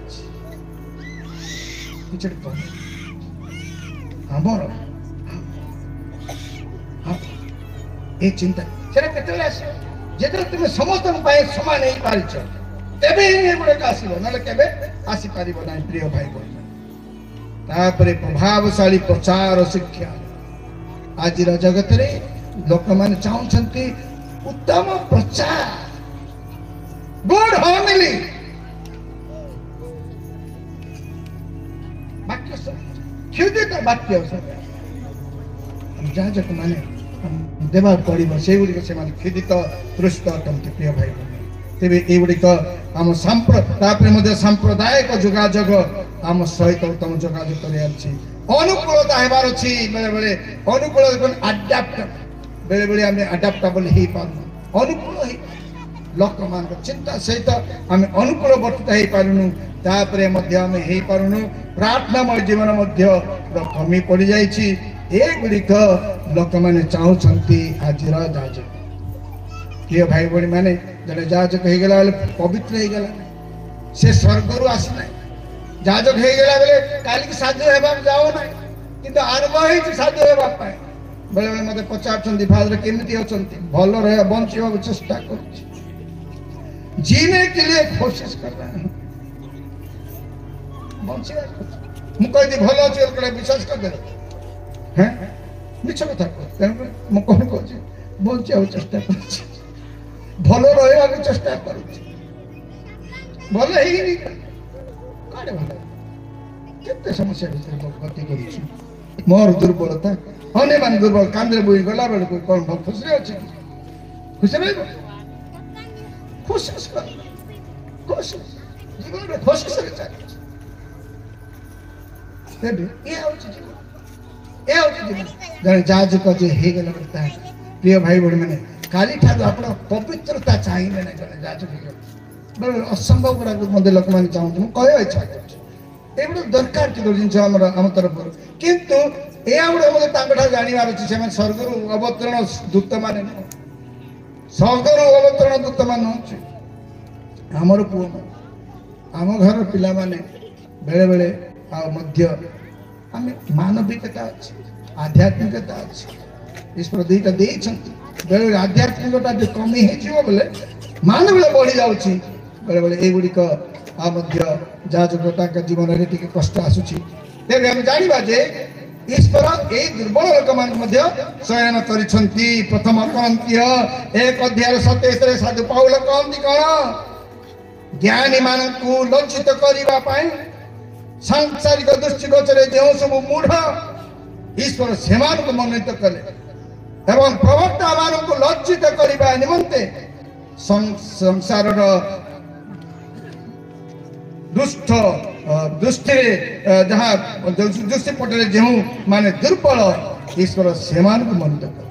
आमर ये चिंता से जिते तुम समस्त सामान हो पारिच तेबे ये गुड़े आसो ना केबे आसी पार ना प्रिय भाई बहन प्रभावशाली प्रचार शिक्षा आज जगत रे लोक मान चाहते उत्तम प्रचार गुड होमिली वाक्य क्षुदित वाक्य जाजक माने देवा पड़ो से गुड़िक से क्षुदित तृष्ट अटंती प्रिय भाई तेरे युड़िक आम सांप्रदायिक जोगाजोग आम सहित उत्तम जोगाजोग कर अनुकूलता हेबार अच्छी बेले बेले अनुकूल आडाप्ट बेले बेले आम आडाप्टेबल हो पार अनुकूल लोक मान चिंता सहित आम अनुकूल वर्तित हो पारुनु तापरे मध्य आम हो पारुनु प्रार्थनामय जीवन मध्य कमी पड़ जाइछि ए गुड़िक लोक मैंने चाहते आज जाजक प्रिय भाई भाई मैंने जड़े जाजक हो गला पवित्र हो गला से स्वर्ग रु आसना जाजक हो गला बेले काल की साधु होगा जाओ ना कि आरंभ हो साधु होगा बेले बेले मत पचार फादर केमी अच्छा भल रहा बचा चेष्टा कर जीने के लिए कोशिश कर रहा है मुझे भल अच्छे विश्वास कर दे हैं मिछ कथा कौन कह बचा चेष्टा कर भल रहा चेष्टा कर भल केते समस्या गति कर मोर दुर्बलता अने मान दुर्बल कांदे बोई गला बेल कौन खुशी अच्छे खुशी रह कोशिश कर कोशिश जीवन में कोशिश जन जाजक जो हो गला प्रिय भाई भाई मैंने काली ठार आप पवित्रता चाहिए ना जन जाजक असंभव गुड़ा मत लोक मैंने चाहते कह इच्छा कर दरकार जिन आम तरफ किंतु यह गुड़ा मतलब जानवर अच्छे से स्वर्ग अवतरण दूत मान स्वर्ग अवतरण दूत मान आमर पुओ आम घर पिला माने बेले बेले आम मानविकता अच्छी आध्यात्मिकता अच्छी ईश्वर दुईटा बेले बेले आध्यात्मिकता जो कमी हो बोले मान बेले बढ़ी जाऊँगी बेले बेले युड़िक जाजक जीवन में कष्ट आसूची तेरे आम जाना जे ईश्वर ए दुर्बल लोक मान चयन कर प्रथम कहती 1 अध्याय 27 साधु पाउल कहती कौन ज्ञानी मान को लज्जित करने सांसारिक दृष्टिगोचर जो सब मूढ़ ईश्वर से मनोनीत कले एवं प्रवक्ता मान को लज्जित करने निमंते संसार दुष्ट दृष्टि जहाँ दृष्टि पटे जो माने दुर्बल ईश्वर से मनोनीत कर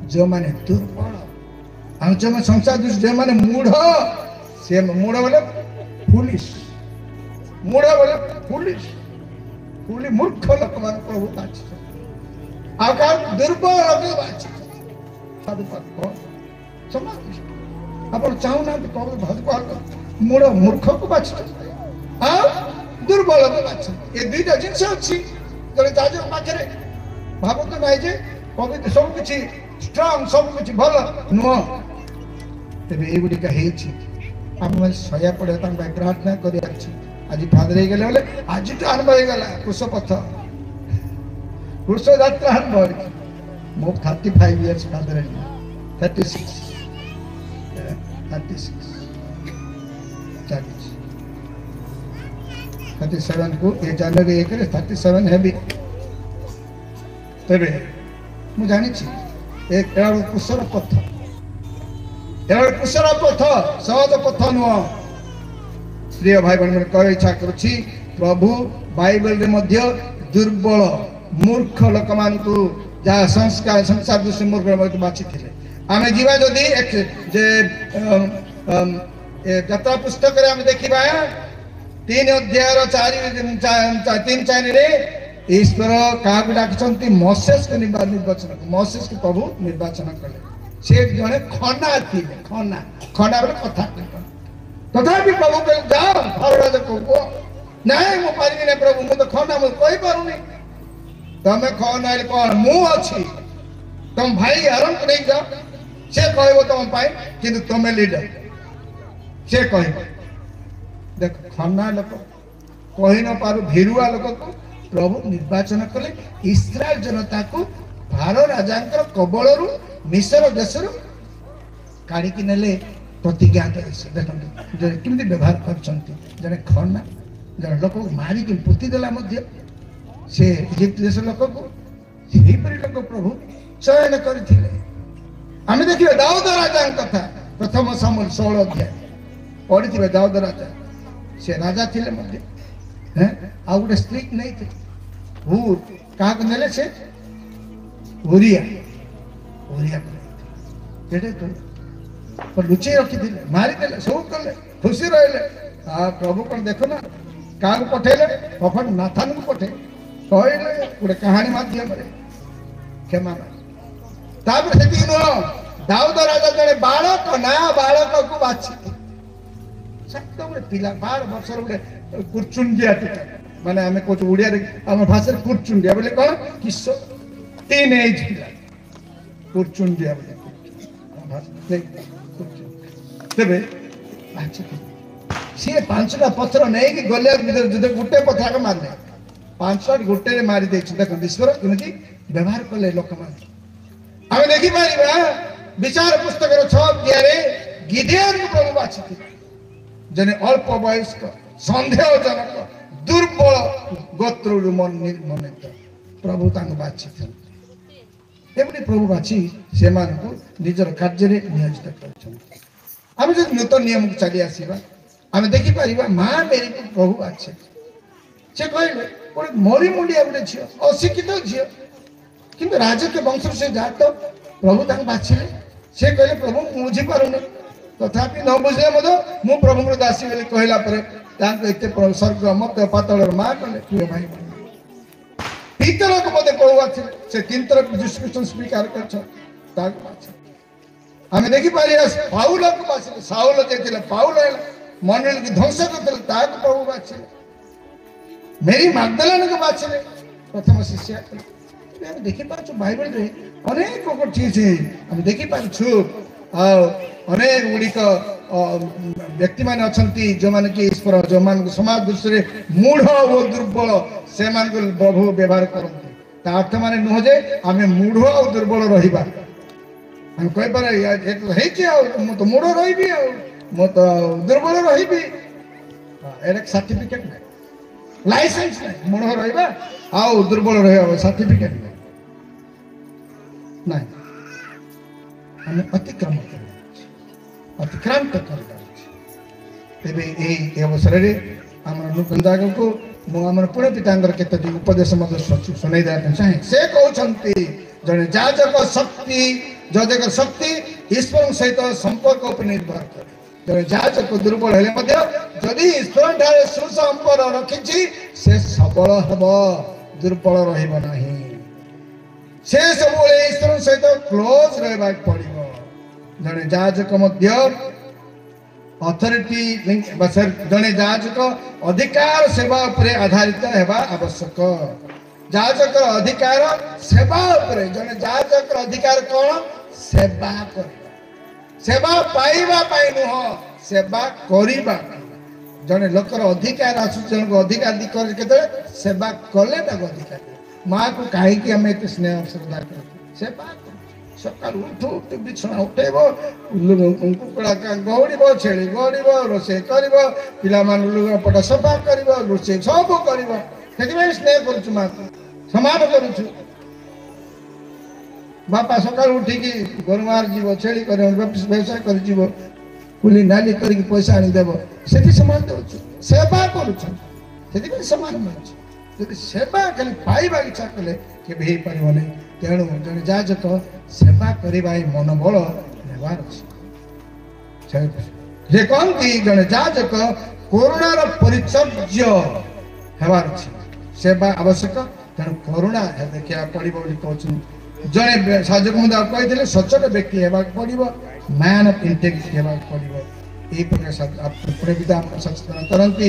जो माने दुर्बल और जो संसार दृष्टि जो माने मूढ़ से मूढ़ बोले फुलिश मूढ़ बोले फुलिश फुली मूर्ख लोक मान प्रभु बाछी दुर्बल लोक बाछी आप चाहूना प्रभु मूढ़ मूर्ख को बाछी दुर्बल को बाछी ये दुईटा जिनस अच्छी जब जाजक पाखे भावत ना जे पवित्र सब किसी स्ट्रांग सब किसी भल नुह तेज युड़िक आम सया पड़े प्रार्थना कर आज फादर हो गले बोले आज तो आरंभ हो गला कुशपथ कुश यात्रा आरंभ मो 35 इयर्स फादर 36 37 को ये जनवरी 1 37 है तेरे मु जानी एक कुशल पथ कुशल पथ सहज पथ नुह प्रिय भाई बहन कह इच्छा करुच्ची प्रभु बाइबल रे मध्य दुर्बल मूर्ख लोक मान को जहाँ संस्कार संसार दृष्टि मूर्ख बाची थे आम जीवा जदि जे यात्रा पुस्तक आम देखा 3 अध्याय 3-4 ईश्वर क्या डाक मोसेस को निर्वाचन मोसेस को प्रभु निर्वाचन कले से जड़े खना थी खना खना बोले कथा तथापि प्रभु कह जाओ फरराज को नाई मु पारि ना प्रभु मुझे खना मुझे कही पारूनी तमें खना कौन मु अच्छी तुम भाई आराम को नहीं जाओ से कह तुम कि तुम्हें लीडर से कह देख खना लोक कही न पारु भिरुआ लोक को प्रभु निर्वाचन कले इस्राएल जनता को फारो राजा कबल मिश्र देश काढ़ी ने प्रतिज्ञा देश देखते कमी व्यवहार कर खना जन लोक मारिक पोतीदेला से इजिप्ट देश लोक को लोक प्रभु चयन करते आम देखिए दाऊद राजा कथा प्रथम समूल 16 अध्याय पढ़ी दाऊद राजा से राजा थे आ गोटे स्त्री नहीं थे क्या ने से उरिया लुचे रखी मारिदे सब कले खुशी रही प्रभु कौन देख ना क्या पठेले प्रफट नाथान को पठे कहले गोटे कहानी मध्यम क्षमा से नुह दाऊद राजा जड़े बालक ना बालक को बाछी सत गोटे पिला 12 वर्ष गोटे कुरचुंडिया माने आम कह ओडिया आम भाषा कुरचुंडिया बोले कौन किशोर टीन एज पिला कुरचुंडिया बोले तेरे सी 5टा पथर नहीं गले गोटे पथर मारने 5 गोटे मारी देख ईश्वर कमी व्यवहार कले लोक आम देखिपर विचार पुस्तक 6 अध्याय गिदियन को प्रभु बाछी जने अल्प वयस्क सन्देहजनक दुर्बल गोत्र मनित प्रभु बाछी एमती प्रभु बाछी से निजर कार्य नियोजित कर नूतन नियम को चली आसवा आम देखिपर माँ मेरी को प्रभु बाछे से कहले गोटे मरी मुंडिया गोटे झी अशिक्षित झी कि राजकीय वंश से जात प्रभु बाछिले से कहले प्रभु बुझी पारुनी तथापि न बुझे मु प्रभु दासी बोली कहला स्वर्ग मत पातल माँ कले भाई तीतर को मत प्रभु आते से 3 थर डिस्क्रिप्शन स्वीकार कर आम देखिपर पाउल को बाछिले साउल जे पाउल मंडल की ध्वंस करते प्रभु बाछिले मेरी मगदलेन को बाछिले प्रथम शिष्या देखिपार बाइबल रे अनेक चीज हम देखिपार अनेक गुड़िक व्यक्ति मान अच्छा जो मैंने कि ईश्वर जो मान समाज दृष्टि मूढ़ और दुर्बल से प्रभु व्यवहार करते अर्थ मान नुह जे आम मूढ़ और दुर्बल रहा हम कहीपर मु तो मूढ़ रही तो दुर्बल रही सर्टिफिकेट नहीं लाइसेंस नहीं मूढ़ रहा आउ दुर्बल रहा सर्टिफिकेट नहीं आम अतिक्रम अतिक्रांत कर अवसर में आम नूतन दाग को मुझे पुणे पिता केतोटी उपदेश शुणाई देना चाहे से कहते जड़े जाजक शक्ति जजक शक्ति ईश्वर सहित संपर्क पर निर्भर करे जड़े जाजक दुर्बल हेले जदि ईश्वर ठारे सुसंपर्क रखी से सबल हम दुर्बल रहा से सब ईश्वर सहित क्लोज रहा पड़ो जड़े जाजक अथॉरिटी जड़े जाजक अधिकार सेवा उपरे आधारित हेबा आवश्यक जाजक अधिकार सेवा उपरे जड़े जाजक अधिकार कौन सेवा कर सेवा पाइबा पाई नुह सेवा करिबा जड़े लोकर अधिकार आसु जन अधिकार के सेवा कले अधिकार माँ को कहीं आम एत स्नेह श्रद्धा कर सेवा सकाल उठू उठू बिछना उठेब कुकुड़ा गौड़ छेली गौड़ रोसे कर पिलापटा सफा कर रोसे सब कर स्नेह करुँ माँ को सामान करुँ बापा सकाल उठिकी गोरुमार जीव छेली कर व्यवसाय कर कुली नाली कर पैसा आनीदेव से सामान दौ सेवा करुँ सामान मिलूँ सेवा खाली पाइबा इच्छा कले के पार नहीं तेणु जड़े जाजक सेवा करने मनोबल नेबार अच्छे से कहती जड़े जाजक करुणार परिचर्य हेबार अच्छे सेवा आवश्यक तेणु करुणा देखा पड़ो कहते जड़े साजक मुझे कही सचोट व्यक्ति होगा पड़ो मैन ऑफ इंटेग्रिटी होगा पड़ो ये प्रकार पिता सचेतन करती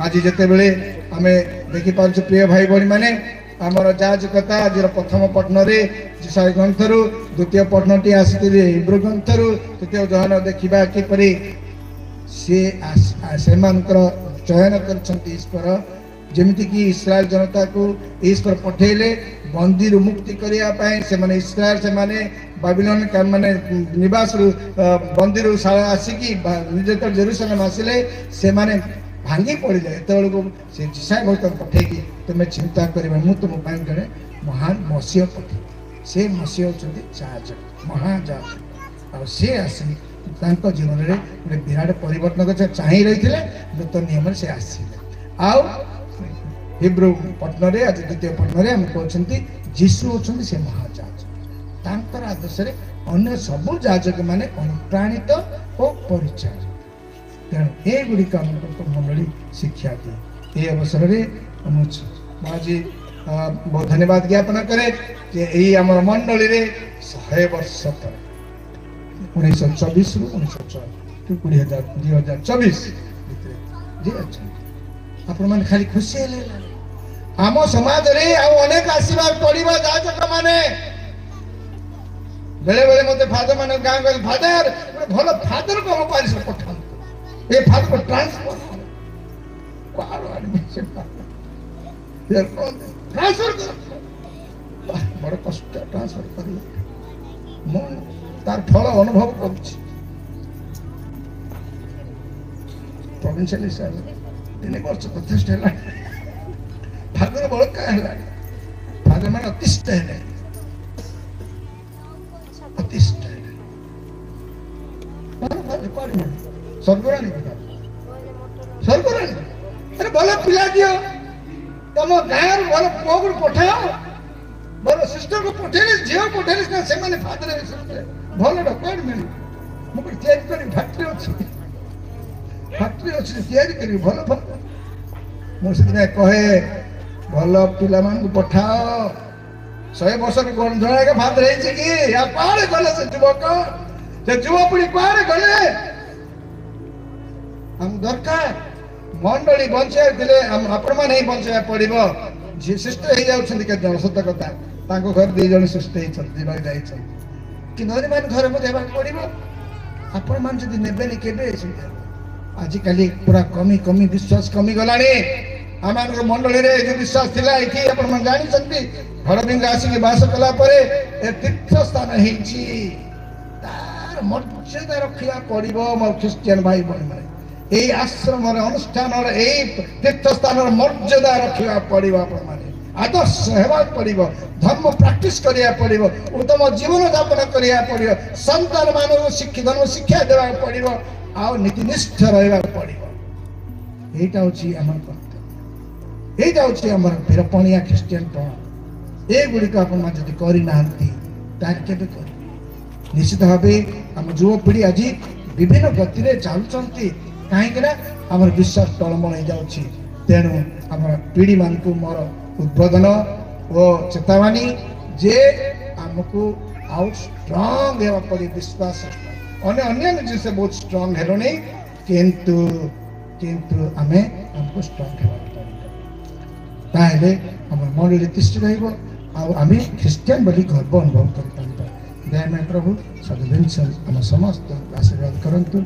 आज जिते बड़े आम देखिपार प्रिय भाई भाई मैंने आमर जाजकता आज प्रथम पठन जिसाई ग्रंथर द्वितीय पठनटी आसी इब्रू ग्रंथर तृतीय जहन देखा किपर से चयन कर जमीक इस्राएल जनता को ईश्वर पठेले बंदी मुक्ति करने से माने इस्राएल से माने बाबिलोन माने निवास बंदी आसिकी जेरूसलेम आसिले से माने भांगी पड़े एत से जिसा भक्त पठेगी तुम्हें चिंता कर तुम जड़े महान मसीह पठे से मसीह होती जाजक महाजाजक आ सी आसी जीवन में गोटे विराट परिवर्तन चाहिए रही नूतन नियम से आसिले आउ हिब्रू पठन आज द्वितीय पठन आम कहते जीशु होती से महाजाजक तांकर आदर्श अन्य सबू जाजक माने अनुप्राणित और परिचालित तेणु ये गुड़िक मंडली शिक्षा दिए ये अवसर में आज बहुत धन्यवाद ज्ञापन करे यही आम मंडली रे 100 वर्ष पर 1924 रु 2024 आपण मैंने खाली खुशी आम समाज रे अनेक आशीर्वाद पड़वा जाजक माने बेले बेले मत फादर मैंने गाँव गए फादर भल फादर को पारिश पठा ये फादर को ट्रांसफर बड़ कष्ट ट्रांसफर कर तार फल अनुभव कर प्रोविंशियल हिसाब 3 वर्ष प्रतिष्ठा है फादर बड़ क्या है फादर मान अतिष्ठ है अतिष्ठ है स्वर्गराणी स्वर्गराणी अरे भल पिला दियो तुम गाँव भल पुओ को पठाओ भल सिस्टर को पठेले झील पठेले से फादर भल डॉक्टर मिल मुझे तैयारी कर फैक्ट्री अच्छी तैयारी करी भल भल मुझे कहे भल पिला मान पठाओ 100 वर्ष गंधरा फादर है कड़े गले से युवक से युवपीढ़ी कड़े गले हम दरकार मंडली बचाई आपण मैंने बचाया पड़ो शिष्ट हो जाती सत कथा घर 2 जन शिष्ट होती कि धनी मान घर में देवा पड़ो आपण मान जब नेबेनि के आजिकल पूरा कमी कमी विश्वास कमी गला आम मंडली रे जो विश्वास थी ये जानी हड़बिंग आसिक बास कला तीर्थ स्थान तार मर्यादा रखा पड़ो मोर ख्रीस्टियन भाई भाई मैंने यही आश्रम अनुष्ठान तीर्थ स्थान मर्यादा रखा पड़ो आदर्श होगा पड़ो धर्म प्रैक्टिस करिया पड़ो उत्तम जीवन यापन करिया पड़ो संतान मान धर्म शिक्षा देवा पड़ो आ नीतिनिष्ठ रहा पड़ो यहीटा हूँ आम कर्तव्य यहीटा हूँ आम वीरपणिया ख्रीस्टियन पण ये गुड़िक आपड़ी करना निश्चित भाव आम युवपीढ़ी आज विभिन्न गति में चलुंट कहीं आम विश्वास टलमल हो जाऊँगी तेणु आम पीढ़ी मान को मोर उद्बोधन और चेतावनी जे आमको आउ स्ट्रांग होगा पड़े विश्वास अन्य जिनस बहुत स्ट्रांग हेलुनी किंतु किंतु आमे हमको स्ट्रांग होगा पड़े आम मंडली तिष्ठ रमें ख्रीस्टियन बोली गर्व अनुभव कर दयामय प्रभु सदुदिन आम समस्त आशीर्वाद करंतु।